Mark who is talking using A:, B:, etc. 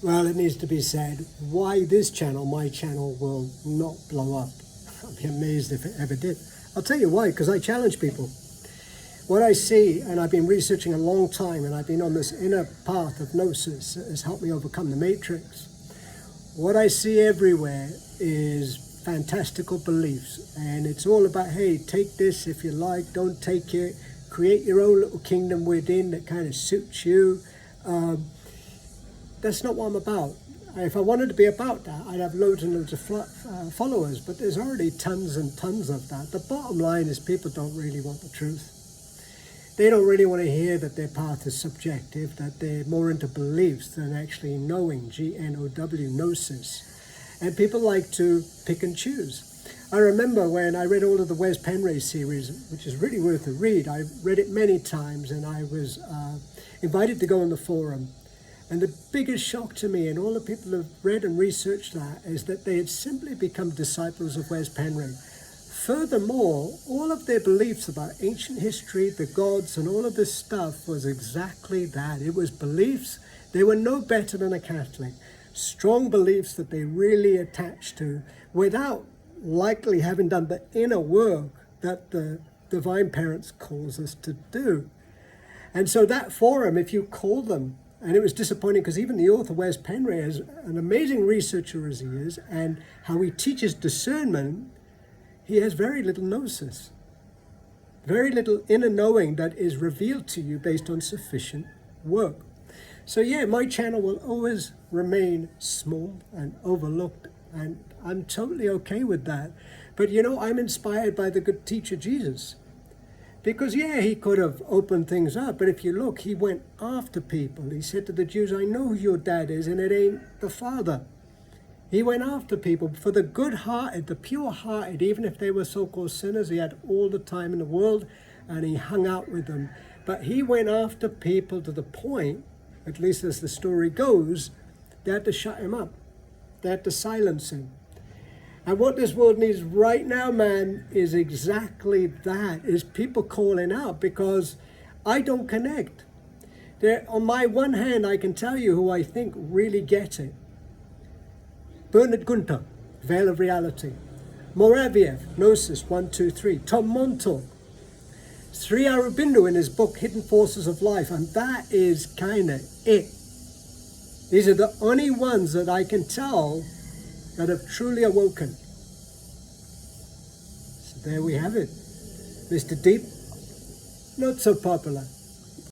A: Well, it needs to be said, why this channel, my channel, will not blow up. I'd be amazed if it ever did. I'll tell you why, because I challenge people. What I see, and I've been researching a long time, and I've been on this inner path of Gnosis that has helped me overcome the matrix. What I see everywhere is fantastical beliefs, and it's all about, hey, take this if you like, don't take it, create your own little kingdom within that kind of suits you. That's not what I'm about. If I wanted to be about that, I'd have loads and loads of followers, but there's already tons and tons of that. The bottom line is people don't really want the truth. They don't really want to hear that their path is subjective, that they're more into beliefs than actually knowing, G-N-O-W, Gnosis. And people like to pick and choose. I remember when I read all of the Wes Penray series, which is really worth a read. I read it many times, and I was invited to go on the forum. And the biggest shock to me, and all the people who have read and researched that, is that they had simply become disciples of Wes Penray. Furthermore, all of their beliefs about ancient history, the gods, and all of this stuff was exactly that. It was beliefs. They were no better than a Catholic. Strong beliefs that they really attached to without likely having done the inner work that the Divine Parents calls us to do. And so that forum, if you call them, and it was disappointing because even the author, Wes Penray, as an amazing researcher as he is, and how he teaches discernment, he has very little gnosis, very little inner knowing that is revealed to you based on sufficient work. So yeah, my channel will always remain small and overlooked, and I'm totally okay with that. But you know, I'm inspired by the good teacher Jesus. Because yeah, he could have opened things up, but if you look, he went after people. He said to the Jews, I know who your dad is, and it ain't the Father. He went after people for the good-hearted, the pure-hearted, even if they were so-called sinners. He had all the time in the world, and he hung out with them. But he went after people to the point, at least as the story goes, they had to shut him up. They had to silence him. And what this world needs right now, man, is exactly that, is people calling out, because I don't connect. On my one hand, I can tell you who I think really get it. Gunter, Veil of Reality. Moraviev, Gnosis 1, 2, 3. Tom Montalk. Aurobindo in his book, Hidden Forces of Life, and that is kind of it. These are the only ones that I can tell that have truly awoken. So there we have it. Mr. Deep, not so popular.